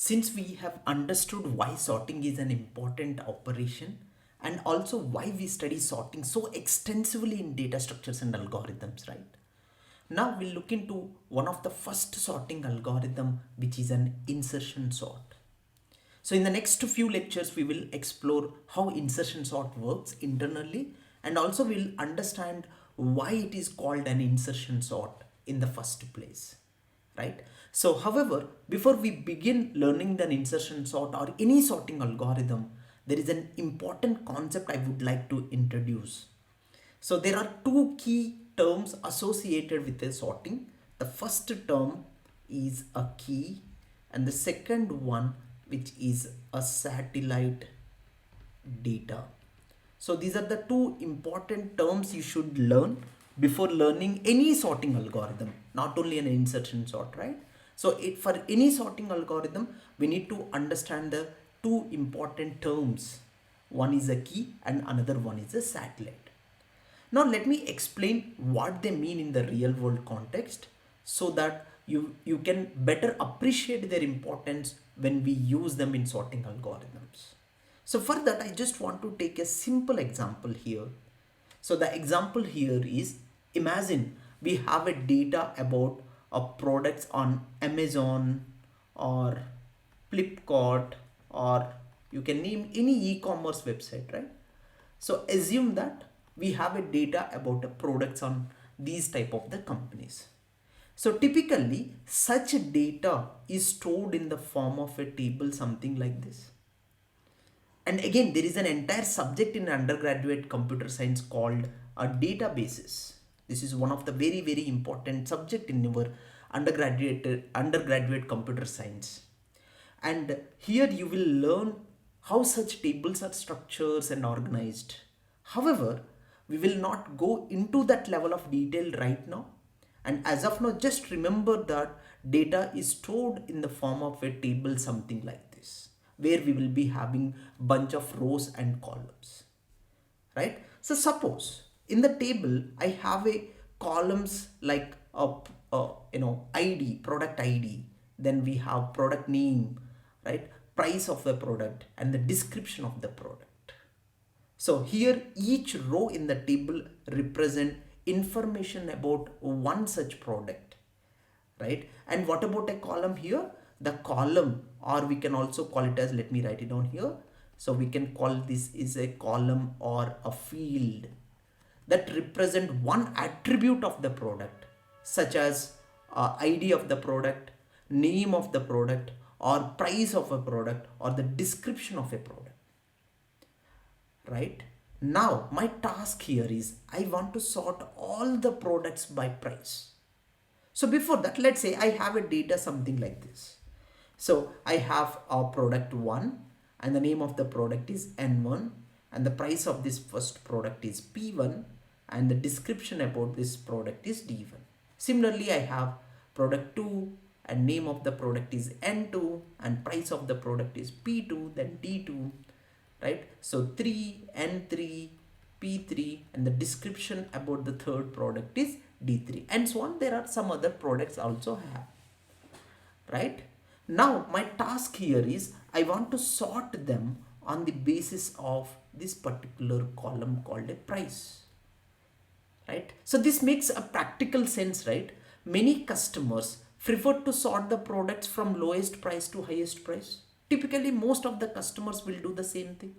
Since we have understood why sorting is an important operation and also why we study sorting so extensively in data structures and algorithms, right? Now we'll look into one of the first sorting algorithm, which is an insertion sort. So in the next few lectures, we will explore how insertion sort works internally, and also we'll understand why it is called an insertion sort in the first place, right? So however, before we begin learning the insertion sort or any sorting algorithm, there is an important concept I would like to introduce. So there are two key terms associated with the sorting. The first term is a key, and the second one, which is a satellite data. So these are the two important terms you should learn before learning any sorting algorithm, not only an insertion sort, right? So for any sorting algorithm, we need to understand the two important terms. One is a key and another one is a satellite. Now let me explain what they mean in the real world context so that you can better appreciate their importance when we use them in sorting algorithms. So for that, I just want to take a simple example here. So the example here is, imagine we have a data about a products on Amazon or Flipkart, or you can name any e-commerce website, right? So assume that we have a data about the products on these type of the companies. So typically such data is stored in the form of a table, something like this. And again, there is an entire subject in undergraduate computer science called databases. This is one of the very important subject in our undergraduate computer science. And here you will learn how such tables are structured and organized. However, we will not go into that level of detail right now. And as of now, just remember that data is stored in the form of a table, something like this, where we will be having bunch of rows and columns, right? So suppose in the table I have a columns like ID, product ID, then we have product name, right, price of the product and the description of the product. So here each row in the table represent information about one such product, right? And what about a column here? The column, or we can also call it as, let me write it down here. So we can call this is a column or a field that represent one attribute of the product, such as ID of the product, name of the product, or price of a product, or the description of a product, right? Now my task here is I want to sort all the products by price. So before that, let's say I have a data something like this. So I have a product 1 and the name of the product is N1 and the price of this first product is P1 and the description about this product is D1. Similarly, I have product 2 and name of the product is N2 and price of the product is P2, then D2, right? So 3, N3, P3 and the description about the third product is D3 and so on. There are some other products also have, right? Now my task here is I want to sort them on the basis of this particular column called a price, right? So this makes a practical sense, right? Many customers prefer to sort the products from lowest price to highest price. Typically most of the customers will do the same thing,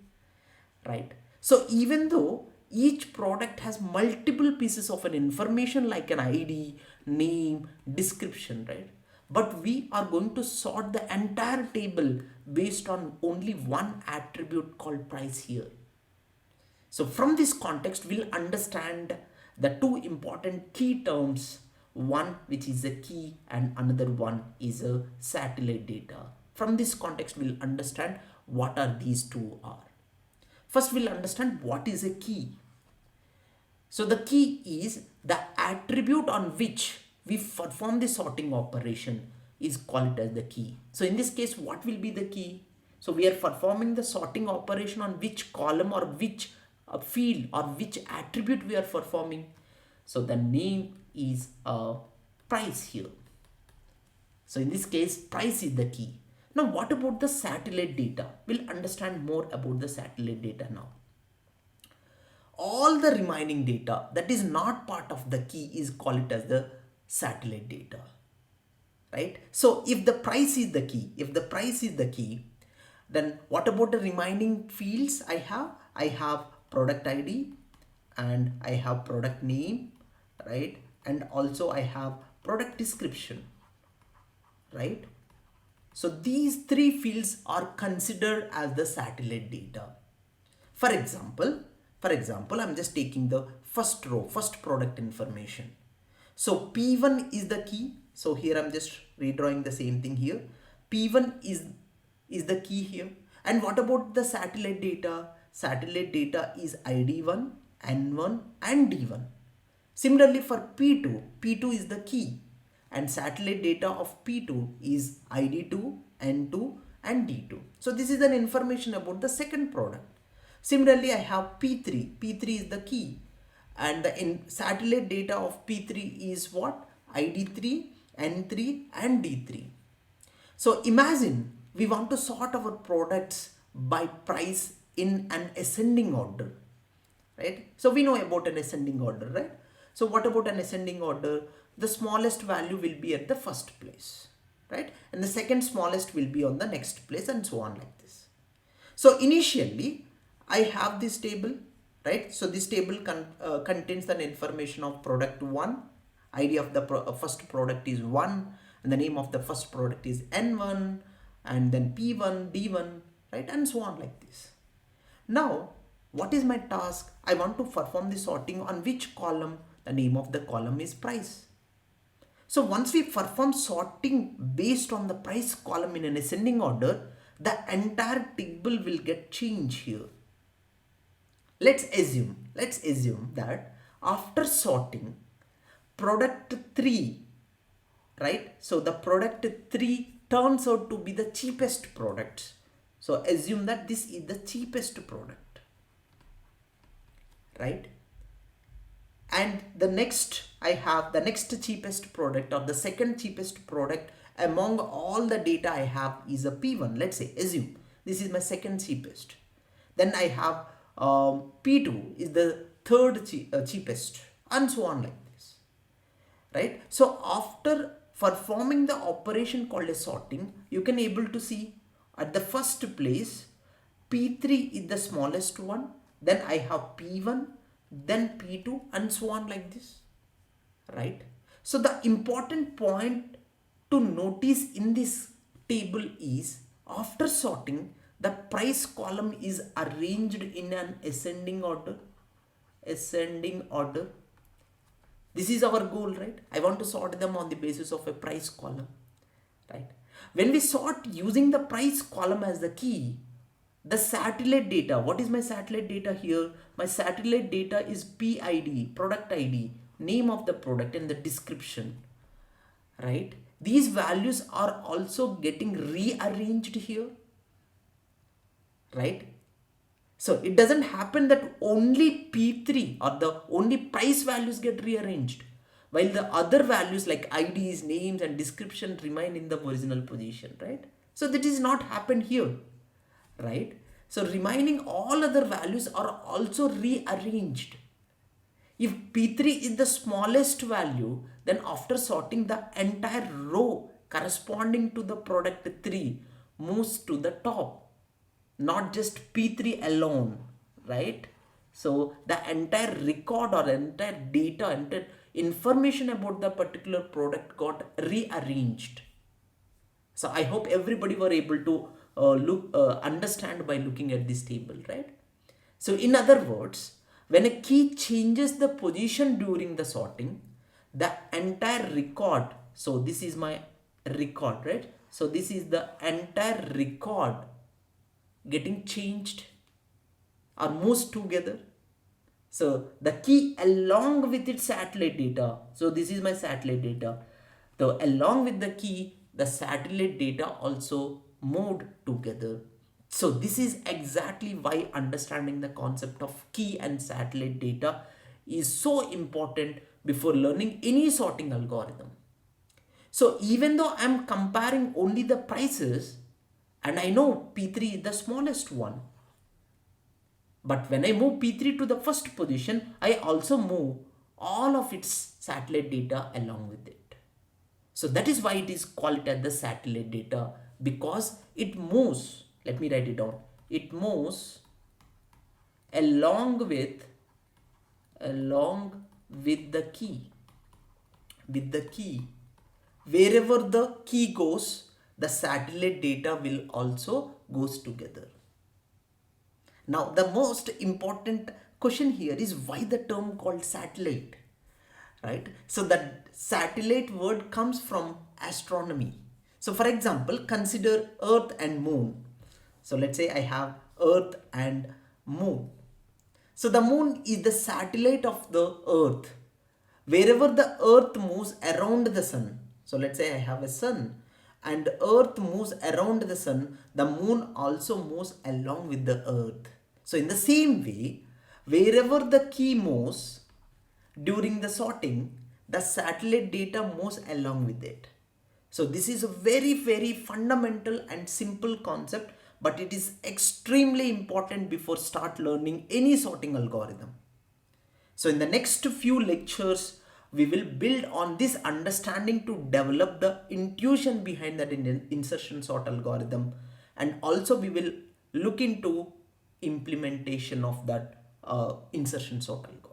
right? So even though each product has multiple pieces of an information like an ID, name, description, right? But we are going to sort the entire table based on only one attribute called price here. So from this context, we'll understand the two important key terms, one which is a key and another one is a satellite data. From this context, we'll understand what are these two are. First, we'll understand what is a key. So the key is the attribute on which we perform the sorting operation is called as the key. So in this case, what will be the key? So we are performing the sorting operation on which column or which field or which attribute we are performing. So the name is a price here. So in this case, price is the key. Now, what about the satellite data? We'll understand more about the satellite data now. All the remaining data that is not part of the key is called it as the satellite data, right? So if the price is the key, then what about the remaining fields I have? I have product ID and I have product name, right? And also I have product description, right? So these three fields are considered as the satellite data. For example, I'm just taking the first row, first product information. So P1 is the key. So here I'm just redrawing the same thing here. P1 is the key here. And what about the satellite data? Satellite data is ID1, N1 and D1. Similarly for P2, P2 is the key and satellite data of P2 is ID2, N2 and D2. So this is an information about the second product. Similarly, I have P3. P3 is the key and the satellite data of P3 is what? ID3, N3 and D3. So imagine we want to sort our products by price in an ascending order, right? So we know about an ascending order, right? So what about an ascending order? The smallest value will be at the first place, right? And the second smallest will be on the next place and so on like this. So initially I have this table, right? So this table contains the information of product 1. ID of the first product is 1 and the name of the first product is N1 and then P1, D1, right? And so on like this. Now, what is my task? I want to perform the sorting on which column? The name of the column is price. So once we perform sorting based on the price column in an ascending order, the entire table will get changed here. Let's assume that after sorting product 3, right? So the product 3 turns out to be the cheapest product. So assume that this is the cheapest product, right? And the next, I have the next cheapest product or the second cheapest product among all the data I have is a P1. Let's say, assume this is my second cheapest. Then I have P2 is the third cheapest and so on like this, right? So after performing the operation called a sorting, you can able to see at the first place P3 is the smallest one, then I have P1, then P2 and so on like this, right? So the important point to notice in this table is after sorting, the price column is arranged in an ascending order. This is our goal, right? I want to sort them on the basis of a price column, right? When we sort using the price column as the key, the satellite data, what is my satellite data here? My satellite data is PID, product ID, name of the product and the description, right? These values are also getting rearranged here, right? So it doesn't happen that only P3 or the only price values get rearranged, while the other values like IDs, names and description remain in the original position, right? So that is not happened here, right? So remaining all other values are also rearranged. If P3 is the smallest value, then after sorting the entire row corresponding to the product 3 moves to the top. Not just P3 alone, right? So the entire record or entire data, entire information about the particular product got rearranged. So I hope everybody were able to understand by looking at this table, right? So in other words, when a key changes the position during the sorting, the entire record, so this is my record, right? So this is the entire record getting changed or moves together. So the key along with its satellite data, so this is my satellite data. So along with the key, the satellite data also moved together. So this is exactly why understanding the concept of key and satellite data is so important before learning any sorting algorithm. So even though I'm comparing only the prices, and I know P3 is the smallest one. But when I move P3 to the first position, I also move all of its satellite data along with it. So that is why it is called as the satellite data, because it moves, let me write it down, it moves along with along with the key. With the key. Wherever the key goes, the satellite data will also goes together. Now, the most important question here is why the term called satellite, right? So that satellite word comes from astronomy. So for example, consider Earth and Moon. So let's say I have Earth and Moon. So the Moon is the satellite of the Earth. Wherever the Earth moves around the Sun. So let's say I have a Sun and Earth moves around the Sun, the Moon also moves along with the Earth. So in the same way, wherever the key moves during the sorting, the satellite data moves along with it. So this is a very fundamental and simple concept, but it is extremely important before start learning any sorting algorithm. So in the next few lectures, we will build on this understanding to develop the intuition behind that insertion sort algorithm, and also we will look into implementation of that insertion sort algorithm.